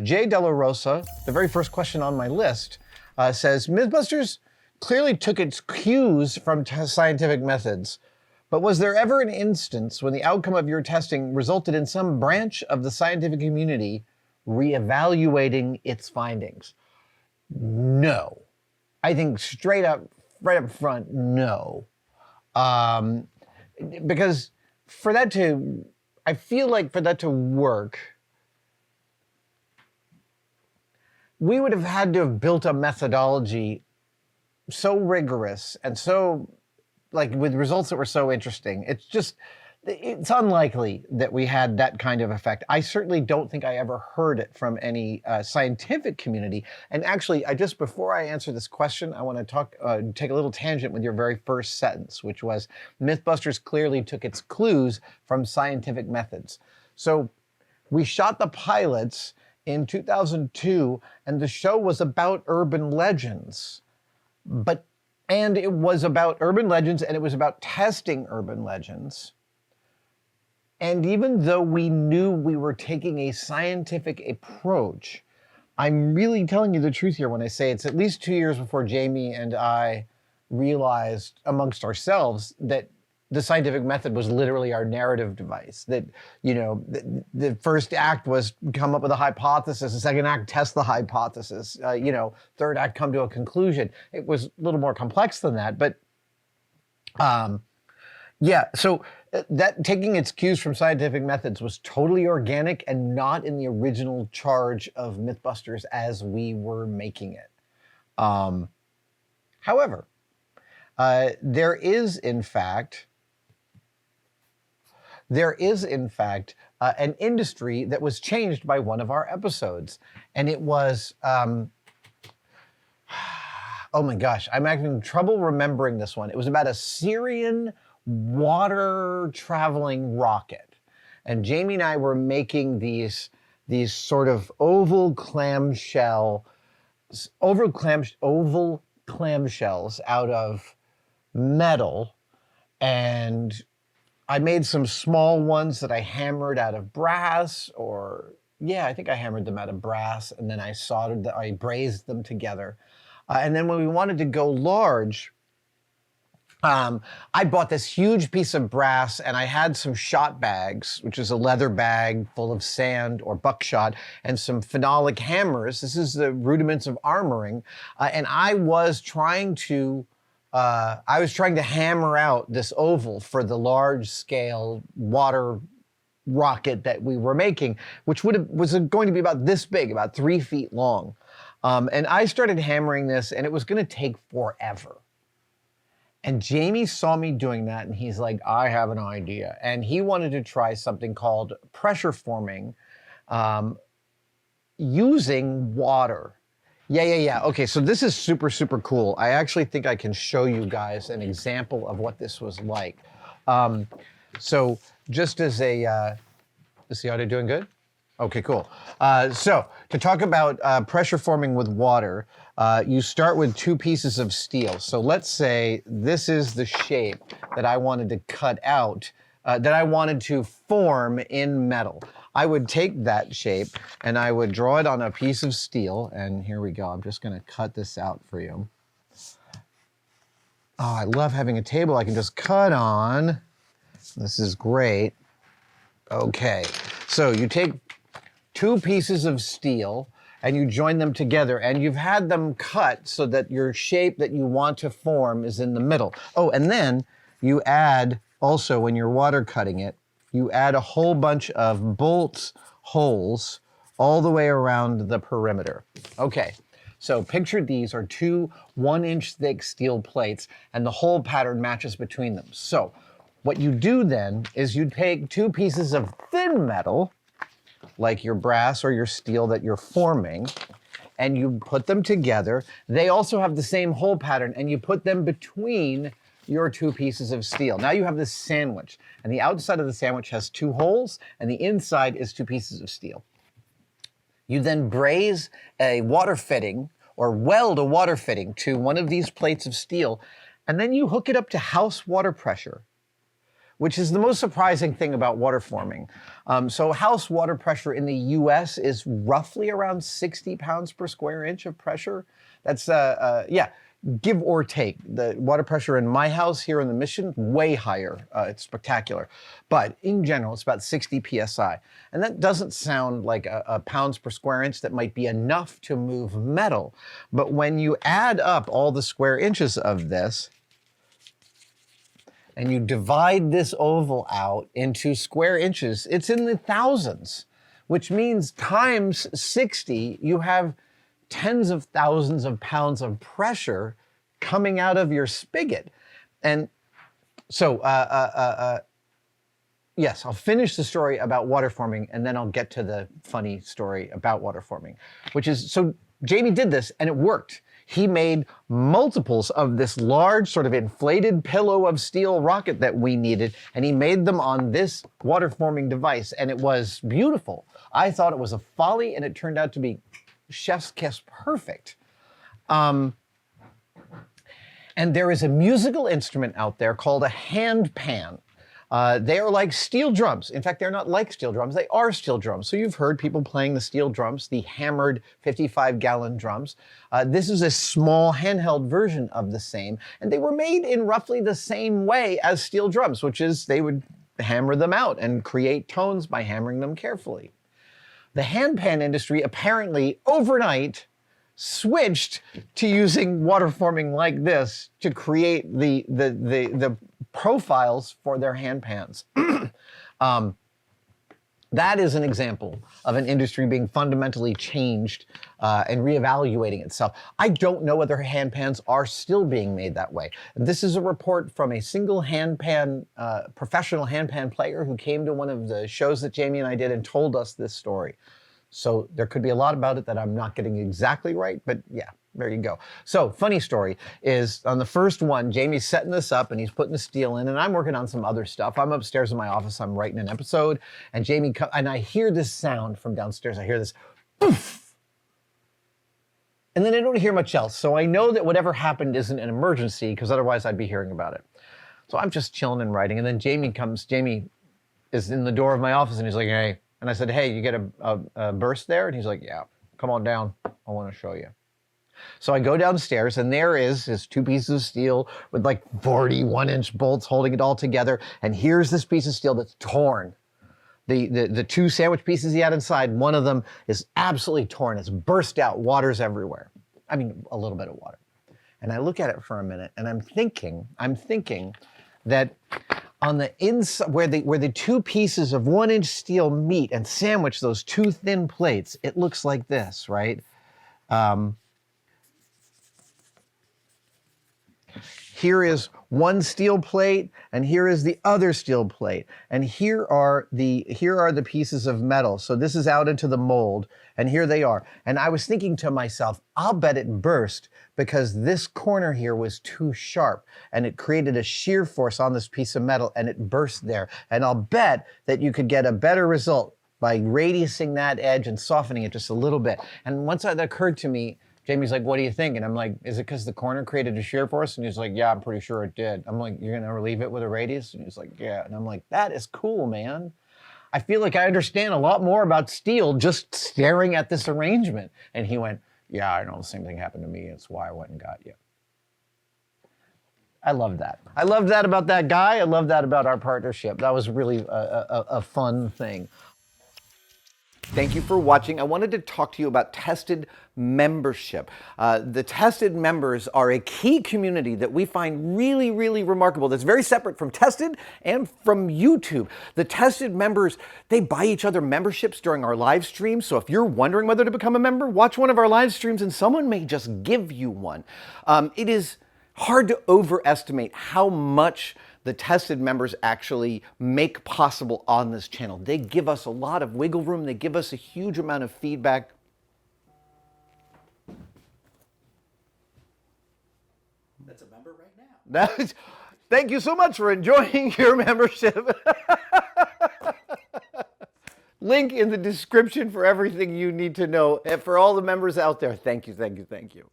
Jay Della Rosa, the very first question on my list, says, MythBusters clearly took its cues from scientific methods, but was there ever an instance when the outcome of your testing resulted in some branch of the scientific community reevaluating its findings? No. I think straight up, right up front, no. Because for that to, I feel like for that to work, we would have had to have built a methodology so rigorous and so, like, with results that were so interesting. It's unlikely that we had that kind of effect. I certainly don't think I ever heard it from any scientific community. And actually, before I answer this question, I want to take a little tangent with your very first sentence, which was, MythBusters clearly took its clues from scientific methods. So we shot the pilots in 2002, and the show was about urban legends. And it was about urban legends, and it was about testing urban legends. And even though we knew we were taking a scientific approach, I'm really telling you the truth here when I say it's at least 2 years before Jamie and I realized amongst ourselves that the scientific method was literally our narrative device. That, the first act was come up with a hypothesis, the second act test the hypothesis, third act come to a conclusion. It was a little more complex than that, but yeah, so that taking its cues from scientific methods was totally organic and not in the original charge of MythBusters as we were making it. However, there is in fact an industry that was changed by one of our episodes. And it was, oh my gosh, I'm having trouble remembering this one. It was about a Syrian water traveling rocket. And Jamie and I were making these sort of oval clamshells out of metal, and I made some small ones that I hammered out of brass, I think I hammered them out of brass, and then I brazed them together. And then when we wanted to go large, I bought this huge piece of brass, and I had some shot bags, which is a leather bag full of sand or buckshot, and some phenolic hammers. This is the rudiments of armoring. And I was trying to hammer out this oval for the large-scale water rocket that we were making, which was going to be about this big, about 3 feet long. And I started hammering this, and it was going to take forever. And Jamie saw me doing that, and he's like, I have an idea. And he wanted to try something called pressure forming using water. Yeah. Okay, so this is super, super cool. I actually think I can show you guys an example of what this was like. So just as is the audio doing good? Okay, cool. So to talk about pressure forming with water, you start with 2 pieces of steel. So let's say this is the shape that I wanted to cut out, that I wanted to form in metal. I would take that shape and I would draw it on a piece of steel. And here we go. I'm just going to cut this out for you. Oh, I love having a table I can just cut on. This is great. Okay, so you take 2 pieces of steel and you join them together, and you've had them cut so that your shape that you want to form is in the middle. Oh, and then you add, also when you're water cutting it, you add a whole bunch of bolt holes all the way around the perimeter. Okay, so picture these are 2 1-inch thick steel plates, and the hole pattern matches between them. So what you do then is you take 2 pieces of thin metal, like your brass or your steel that you're forming, and you put them together. They also have the same hole pattern, and you put them between your 2 pieces of steel. Now you have this sandwich, and the outside of the sandwich has 2 holes, and the inside is 2 pieces of steel. You then braze a water fitting or weld a water fitting to one of these plates of steel, and then you hook it up to house water pressure, which is the most surprising thing about water forming. So house water pressure in the US is roughly around 60 pounds per square inch of pressure. That's, yeah, give or take. The water pressure in my house here in the Mission, way higher. It's spectacular. But in general, it's about 60 PSI. And that doesn't sound like a pounds per square inch that might be enough to move metal. But when you add up all the square inches of this, and you divide this oval out into square inches, it's in the thousands, which means times 60, you have tens of thousands of pounds of pressure coming out of your spigot. And so, yes, I'll finish the story about water forming, and then I'll get to the funny story about water forming, which is, so Jamie did this and it worked. He made multiples of this large sort of inflated pillow of steel rocket that we needed, and he made them on this water forming device, and it was beautiful. I thought it was a folly, and it turned out to be chef's kiss perfect. And there is a musical instrument out there called a hand pan. They are like steel drums. In fact, they're not like steel drums, they are steel drums. So you've heard people playing the steel drums, the hammered 55-gallon drums. This is a small handheld version of the same, and they were made in roughly the same way as steel drums, which is they would hammer them out and create tones by hammering them carefully. The handpan industry apparently overnight switched to using water forming like this to create the profiles for their handpans. That is an example of an industry being fundamentally changed and reevaluating itself. I don't know whether handpans are still being made that way. This is a report from a single handpan, professional handpan player who came to one of the shows that Jamie and I did and told us this story. So there could be a lot about it that I'm not getting exactly right, but yeah, there you go. So funny story is on the first one, Jamie's setting this up and he's putting the steel in, and I'm working on some other stuff. I'm upstairs in my office, I'm writing an episode, and Jamie and I hear this sound from downstairs. I hear this poof, and then I don't hear much else. So I know that whatever happened isn't an emergency, because otherwise I'd be hearing about it. So I'm just chilling and writing, and then Jamie is in the door of my office and he's like, hey. And I said, hey, you get a burst there? And he's like, yeah, come on down. I want to show you. So I go downstairs, and there is his 2 pieces of steel with like 41-inch bolts holding it all together. And here's this piece of steel that's torn. The 2 sandwich pieces he had inside, one of them is absolutely torn. It's burst out, water's everywhere. I mean, a little bit of water. And I look at it for a minute, and I'm thinking that on the inside, where the 2 pieces of 1-inch steel meet and sandwich those 2 thin plates, it looks like this, right? Here is one steel plate, and here is the other steel plate, and here are the pieces of metal. So this is out into the mold, and here they are. And I was thinking to myself, I'll bet it burst because this corner here was too sharp, and it created a shear force on this piece of metal, and it burst there. And I'll bet that you could get a better result by radiusing that edge and softening it just a little bit. And once that occurred to me, Jamie's like, what do you think? And I'm like, is it because the corner created a shear force? And he's like, yeah, I'm pretty sure it did. I'm like, you're going to relieve it with a radius? And he's like, yeah. And I'm like, that is cool, man. I feel like I understand a lot more about steel just staring at this arrangement. And he went, yeah, I know the same thing happened to me. It's why I went and got you. I love that. I love that about that guy. I love that about our partnership. That was really a fun thing. Thank you for watching. I wanted to talk to you about Tested membership. The Tested members are a key community that we find really, really remarkable. That's very separate from Tested and from YouTube. The Tested members, they buy each other memberships during our live streams. So if you're wondering whether to become a member, watch one of our live streams and someone may just give you one. It is hard to overestimate how much the Tested members actually make possible on this channel. They give us a lot of wiggle room. They give us a huge amount of feedback. That's a member right now. Thank you so much for enjoying your membership. Link in the description for everything you need to know. And for all the members out there, thank you, thank you, thank you.